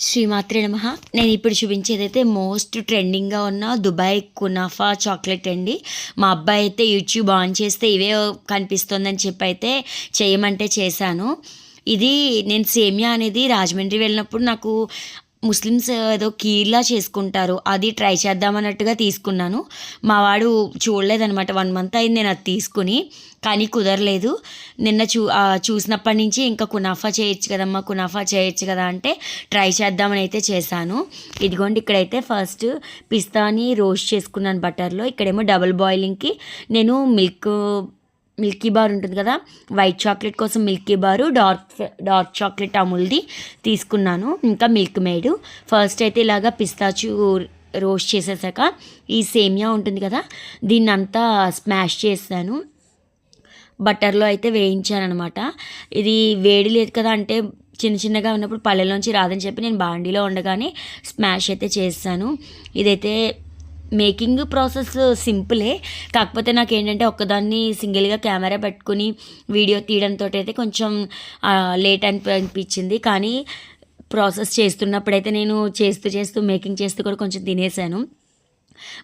శ్రీమాత్రే నమః. నేను ఇప్పుడు చూపించేదైతే మోస్ట్ ట్రెండింగ్‌గా ఉన్న దుబాయ్ కునాఫా చాక్లెట్ అండి. మా అబ్బాయి అయితే యూట్యూబ్ ఆన్ చేస్తే ఇవే కనిపిస్తుందని చెప్పి అయితే చేయమంటే చేశాను. ఇది నేను సేమియా అనేది రాజమండ్రి వెళ్ళినప్పుడు నాకు ముస్లిమ్స్ ఏదో కీర్‌లా చేసుకుంటారు. అది ట్రై చేద్దామన్నట్టుగా తీసుకున్నాను. మా వాడు చూడలేదనమాట. 1 మంత్ అయింది నేను అది తీసుకొని. కానీ కుదరలేదు. నిన్న చూసినప్పటి నుంచి ఇంకా కునాఫా చేయొచ్చు కదమ్మా, కునాఫా చేయొచ్చు కదా అంటే ట్రై చేద్దామని అయితే చేశాను. ఇదిగోండి ఇక్కడైతే ఫస్ట్ పిస్తాని రోస్ట్ చేసుకున్నాను బటర్‌లో. ఇక్కడేమో డబుల్ బాయిలింగ్‌కి నేను మిల్కీ బార్ ఉంటుంది కదా, వైట్ చాక్లెట్ కోసం మిల్కీ బారు, డార్క్ చాక్లెట్ అమూల్ది తీసుకున్నాను. ఇంకా మిల్క్ మేడ్. ఫస్ట్ అయితే ఇలాగా పిస్తాచు రోస్ట్ చేసేసాక ఈ సేమియా ఉంటుంది కదా, దీన్నంతా స్మాష్ చేశాను. బటర్లో అయితే వేయించాను అనమాట. ఇది వేడి లేదు కదా అంటే చిన్న చిన్నగా ఉన్నప్పుడు పళ్ళెలోంచి రాదని చెప్పి నేను బాండీలో ఉండగానే స్మాష్ అయితే చేశాను. ఇదైతే మేకింగ్ ప్రాసెస్ సింపులే. కాకపోతే నాకేంటంటే ఒక్కదాన్ని సింగిల్గా కెమెరా పెట్టుకుని వీడియో తీయడంతో అయితే కొంచెం లేట్ అనిపించింది. కానీ ప్రాసెస్ చేస్తున్నప్పుడైతే నేను చేస్తూ మేకింగ్ చేస్తూ కూడా కొంచెం తినేసాను.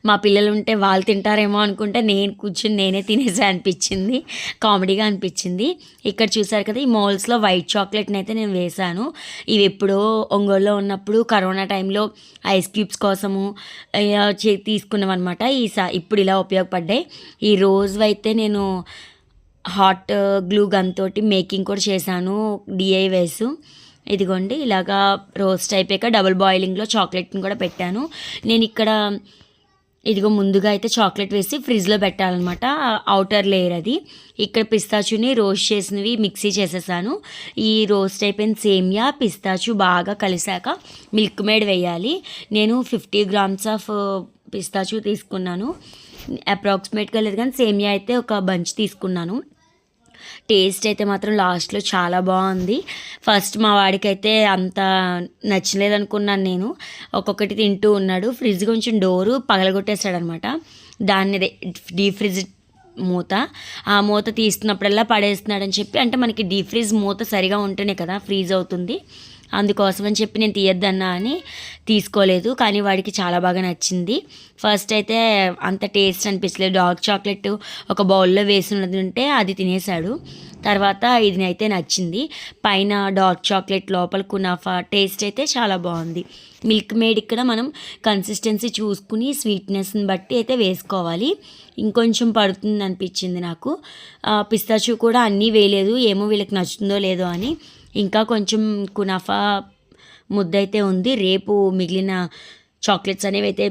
మా పిల్లలు ఉంటే వాళ్ళు తింటారేమో అనుకుంటే నేను కూర్చొని నేనే తినేసా అనిపించింది. కామెడీగా అనిపించింది. ఇక్కడ చూసారు కదా, ఈ మోల్స్లో వైట్ చాక్లెట్ని అయితే నేను వేశాను. ఇవి ఎప్పుడో ఒంగోలులో ఉన్నప్పుడు కరోనా టైంలో ఐస్ క్యూబ్స్ కోసము తీసుకున్నాం అనమాట. ఇప్పుడు ఇలా ఉపయోగపడ్డాయి. ఈ రోజు అయితే నేను హాట్ గ్లూ గన్ తోటి మేకింగ్ కూడా చేశాను, డిఐవైస్. ఇదిగోండి ఇలాగా రోస్ట్ అయిపోయాక డబుల్ బాయిలింగ్లో చాక్లెట్ని కూడా పెట్టాను. నేను ఇక్కడ ఇదిగో ముందుగా అయితే చాక్లెట్ వేసి ఫ్రిడ్జ్లో పెట్టాలన్నమాట, అవుటర్ లేయర్ అది. ఇక్కడ పిస్తాచుని రోస్ట్ చేసినవి మిక్సీ చేసేసాను. ఈ రోస్ట్ అయిపోయిన సేమియా పిస్తాచు బాగా కలిసాక మిల్క్ మేడ్ వేయాలి. నేను 50 గ్రామ్స్ ఆఫ్ పిస్తాచు తీసుకున్నాను. అప్రాక్సిమేట్గా లేదు కానీ సేమియా అయితే ఒక బంచ్ తీసుకున్నాను. టేస్ట్ అయితే మాత్రం లాస్ట్లో చాలా బాగుంది. ఫస్ట్ మా వాడికైతే అంత నచ్చలేదు అనుకున్నాను నేను. ఒక్కొక్కటి తింటూ ఉన్నాడు. ఫ్రిడ్జ్ కొంచెం డోరు పగలగొట్టేశాడనమాట. దాన్ని డీప్ ఫ్రిడ్జ్ మూత, ఆ మూత తీస్తున్నప్పుడల్లా పడేస్తున్నాడని చెప్పి, అంటే మనకి డీప్ ఫ్రిడ్జ్ మూత సరిగా ఉంటేనే కదా ఫ్రీజ్ అవుతుంది, అందుకోసమని చెప్పి నేను తీయద్దన్నా అని తీసుకోలేదు. కానీ వాడికి చాలా బాగా నచ్చింది. ఫస్ట్ అయితే అంత టేస్ట్ అనిపించలేదు. డార్క్ చాక్లెట్ ఒక బౌల్లో వేసినది ఉంటే అది తినేశాడు. తర్వాత ఇది అయితే నచ్చింది. పైన డార్క్ చాక్లెట్, లోపల కునాఫా. టేస్ట్ అయితే చాలా బాగుంది. మిల్క్ మేడ్ ఇక్కడ మనం కన్సిస్టెన్సీ చూసుకుని స్వీట్నెస్ని బట్టి అయితే వేసుకోవాలి. ఇంకొంచెం పడుతుంది అనిపించింది నాకు. పిస్తాచు కూడా అన్నీ వేయలేదు, ఏమో వీళ్ళకి నచ్చుతుందో లేదో అని. ఇంకా కొంచెం కునాఫా ముద్ద అయితే ఉంది. రేపు మిగిలిన చాక్లెట్స్ అనేవి అయితే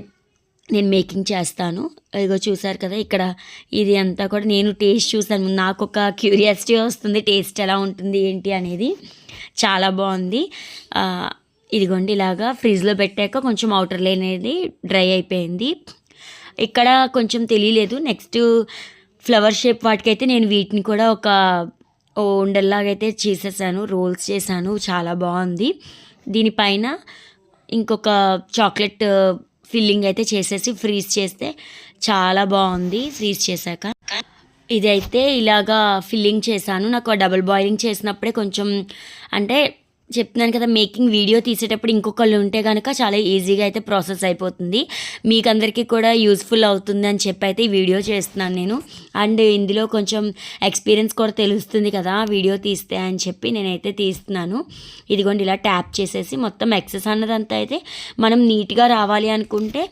నేను మేకింగ్ చేస్తాను. ఇదిగో చూసారు కదా, ఇక్కడ ఇది అంతా కూడా నేను టేస్ట్ చూసాను. నాకు ఒక క్యూరియాసిటీ వస్తుంది టేస్ట్ ఎలా ఉంటుంది ఏంటి అనేది. చాలా బాగుంది. ఇదిగోండి ఇలాగా ఫ్రిడ్జ్లో పెట్టాక కొంచెం అవుటర్ లేయర్ అనేది డ్రై అయిపోయింది. ఇక్కడ కొంచెం తెలియలేదు. నెక్స్ట్ ఫ్లవర్ షేప్ వాటికైతే నేను వీటిని కూడా ఒక ఉండల్లాగైతే చేసేసాను, రోల్స్ చేశాను. చాలా బాగుంది. దీనిపైన ఇంకొక చాక్లెట్ ఫిల్లింగ్ అయితే చేసేసి ఫ్రీజ్ చేస్తే చాలా బాగుంది. ఫ్రీజ్ చేశాక ఇదైతే ఇలాగా ఫిల్లింగ్ చేశాను. నాకు డబుల్ బాయిలింగ్ చేసినప్పుడే కొంచెం, అంటే చెప్తున్నాను కదా, మేకింగ్ వీడియో తీసేటప్పుడు ఇంకొకళ్ళు ఉంటే కనుక చాలా ఈజీగా అయితే ప్రాసెస్ అయిపోతుంది. మీకు అందరికీ కూడా యూస్ఫుల్ అవుతుంది అని చెప్పి అయితే ఈ వీడియో చేస్తున్నాను నేను. అండ్ ఇందులో కొంచెం ఎక్స్పీరియన్స్ కూడా తెలుస్తుంది కదా వీడియో తీస్తే అని చెప్పి నేనైతే తీస్తున్నాను. ఇదిగోండి ఇలా ట్యాప్ చేసేసి మొత్తం ఎక్సెస్ అన్నదంతా అయితే మనం నీట్గా రావాలి అనుకుంటే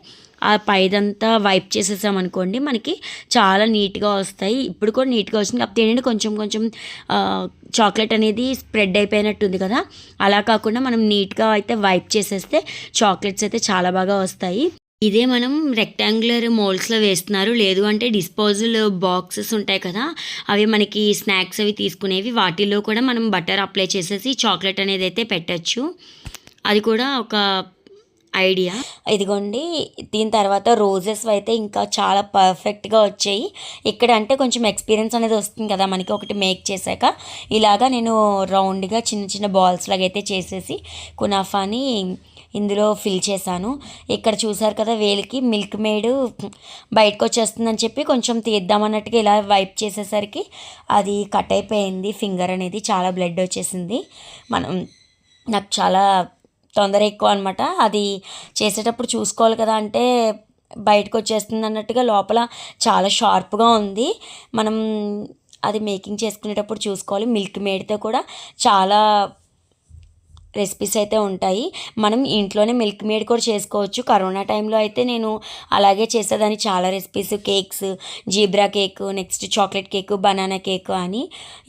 ఆ పైదంతా వైప్ చేసేసామనుకోండి మనకి చాలా నీట్గా వస్తాయి. ఇప్పుడు కూడా నీట్గా వచ్చింది. కాకపోతే ఏంటంటే కొంచెం చాక్లెట్ అనేది స్ప్రెడ్ అయిపోయినట్టుంది కదా, అలా కాకుండా మనం నీట్గా అయితే వైప్ చేసేస్తే చాక్లెట్స్ అయితే చాలా బాగా వస్తాయి. ఇదే మనం రెక్టాంగులర్ మోల్డ్స్లో వేస్తున్నారు, లేదు అంటే డిస్పోజల్ బాక్సెస్ ఉంటాయి కదా, అవి మనకి స్నాక్స్ అవి తీసుకునేవి, వాటిల్లో కూడా మనం బటర్ అప్లై చేసేసి చాక్లెట్ అనేది అయితే పెట్టచ్చు. అది కూడా ఒక ఐడియా. ఇదిగోండి దీని తర్వాత రోజెస్ అయితే ఇంకా చాలా పర్ఫెక్ట్గా వచ్చాయి. ఇక్కడ అంటే కొంచెం ఎక్స్పీరియన్స్ అనేది వస్తుంది కదా మనకి ఒకటి మేక్ చేశాక. ఇలాగా నేను రౌండ్గా చిన్న బాల్స్ లాగా అయితే చేసేసి కునాఫాని ఇందులో ఫిల్ చేశాను. ఇక్కడ చూసారు కదా, వేలికి మిల్క్ మేడ్ బయటకు వచ్చేస్తుందని చెప్పి కొంచెం తీద్దామన్నట్టుగా ఇలా వైప్ చేసేసరికి అది కట్ అయిపోయింది. ఫింగర్ అనేది చాలా బ్లడ్ వచ్చేసింది. నాకు చాలా తొందర ఎక్కువ అనమాట. అది చేసేటప్పుడు చూసుకోవాలి కదా, అంటే బయటకు వచ్చేస్తుంది అన్నట్టుగా లోపల చాలా షార్ప్గా ఉంది. మనం అది మేకింగ్ చేసుకునేటప్పుడు చూసుకోవాలి. మిల్క్ మేడ్తో కూడా చాలా రెసిపీస్ అయితే ఉంటాయి. మనం ఇంట్లోనే మిల్క్ మేడ్ కూడా చేసుకోవచ్చు. కరోనా టైంలో అయితే నేను అలాగే చేసేదాన్ని. చాలా recipes, cakes, zebra cake, next chocolate cake, banana cake అని.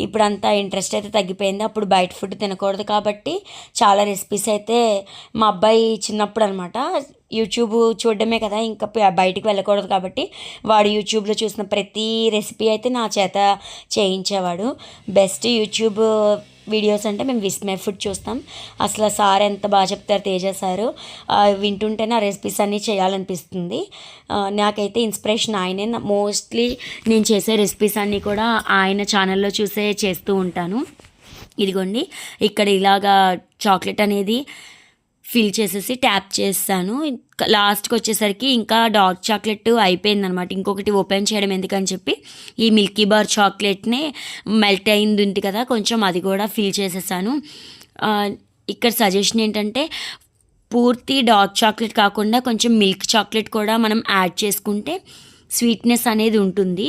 ఇప్పుడంతా ఇంట్రెస్ట్ అయితే తగ్గిపోయింది. అప్పుడు బయట ఫుడ్ తినకూడదు కాబట్టి చాలా రెసిపీస్ అయితే మా అబ్బాయి చిన్నప్పుడు అనమాట, యూట్యూబ్ చూడడమే కదా, ఇంకా బయటికి వెళ్ళకూడదు కాబట్టి వాడు యూట్యూబ్లో చూసిన ప్రతి రెసిపీ అయితే నా చేత చేయించేవాడు. బెస్ట్ యూట్యూబ్ వీడియోస్ అంటే మేము విస్మయ ఫుడ్ చూస్తాం. అసలు సార్ ఎంత బాగా చెప్తారు, తేజ సారు. వింటుంటేనే ఆ రెసిపీస్ అన్నీ చేయాలనిపిస్తుంది. నాకైతే ఇన్స్పిరేషన్ ఆయనే. మోస్ట్లీ నేను చేసే రెసిపీస్ అన్నీ కూడా ఆయన ఛానల్లో చూసే చేస్తూ ఉంటాను. ఇదిగోండి, ఇక్కడ ఇలాగా చాక్లెట్ అనేది ఫిల్ చేసేసి ట్యాప్ చేస్తాను. లాస్ట్కి వచ్చేసరికి ఇంకా డార్క్ చాక్లెట్ అయిపోయిందనమాట. ఇంకొకటి ఓపెన్ చేయడం ఎందుకని చెప్పి ఈ మిల్కీ బార్ చాక్లెట్ని మెల్ట్ అయింది ఉంది కదా, కొంచెం అది కూడా ఫిల్ చేసేసాను. ఇక్కడ సజెషన్ ఏంటంటే పూర్తి డార్క్ చాక్లెట్ కాకుండా కొంచెం మిల్క్ చాక్లెట్ కూడా మనం యాడ్ చేసుకుంటే స్వీట్నెస్ అనేది ఉంటుంది.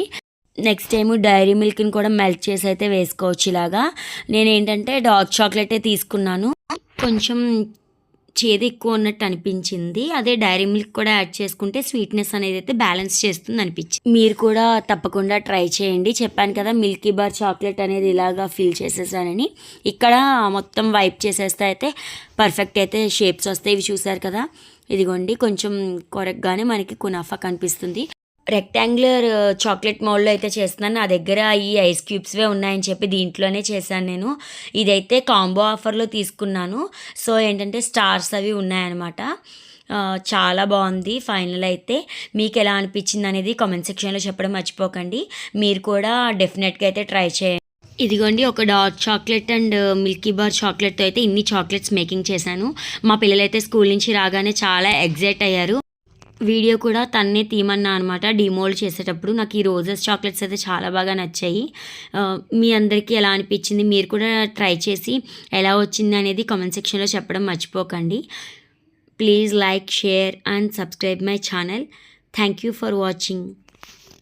నెక్స్ట్ టైము డైరీ మిల్క్ని కూడా మెల్ట్ చేసి అయితే వేసుకోవచ్చు. ఇలాగా నేనేంటంటే డార్క్ చాక్లెటే తీసుకున్నాను. కొంచెం చేదు ఎక్కువ ఉన్నట్టు అనిపించింది. అదే డైరీ మిల్క్ కూడా యాడ్ చేసుకుంటే స్వీట్నెస్ అనేది అయితే బ్యాలెన్స్ చేస్తుంది అనిపించింది. మీరు కూడా తప్పకుండా ట్రై చేయండి. చెప్పాను కదా మిల్కీ బార్ చాక్లెట్ అనేది ఇలాగా ఫిల్ చేసేసానని. ఇక్కడ మొత్తం వైప్ చేసేస్తే అయితే పర్ఫెక్ట్ అయితే షేప్స్ వస్తాయి. ఇవి చూసారు కదా, ఇదిగోండి కొంచెం కొరకగానే మనకి కునాఫా కనిపిస్తుంది. రెక్టాంగులర్ చాక్లెట్ మౌల్డ్లో అయితే చేస్తున్నాను. నా దగ్గర ఈ ఐస్ క్యూబ్స్వే ఉన్నాయని చెప్పి దీంట్లోనే చేశాను నేను. ఇదైతే కాంబో ఆఫర్లో తీసుకున్నాను. సో ఏంటంటే స్టార్స్ అవి ఉన్నాయన్నమాట. చాలా బాగుంది. ఫైనల్ అయితే మీకు ఎలా అనిపించింది అనేది కామెంట్ సెక్షన్లో చెప్పడం మర్చిపోకండి. మీరు కూడా డెఫినెట్గా అయితే ట్రై చేయండి. ఇదిగోండి, ఒక dark chocolate and milky bar చాక్లెట్తో అయితే ఇన్ని చాక్లెట్స్ మేకింగ్ చేశాను. మా పిల్లలైతే స్కూల్ నుంచి రాగానే చాలా ఎగ్జైట్ అయ్యారు. వీడియో కూడా తన్నే తీయమన్నా అనమాట డిమోల్డ్ చేసేటప్పుడు. నాకు ఈ రోజెస్ చాక్లెట్స్ అయితే చాలా బాగా నచ్చాయి. మీ అందరికీ ఎలా అనిపించింది, మీరు కూడా ట్రై చేసి ఎలా వచ్చింది అనేది కామెంట్ సెక్షన్లో చెప్పడం మర్చిపోకండి. Please like, share and subscribe my channel. Thank you for watching.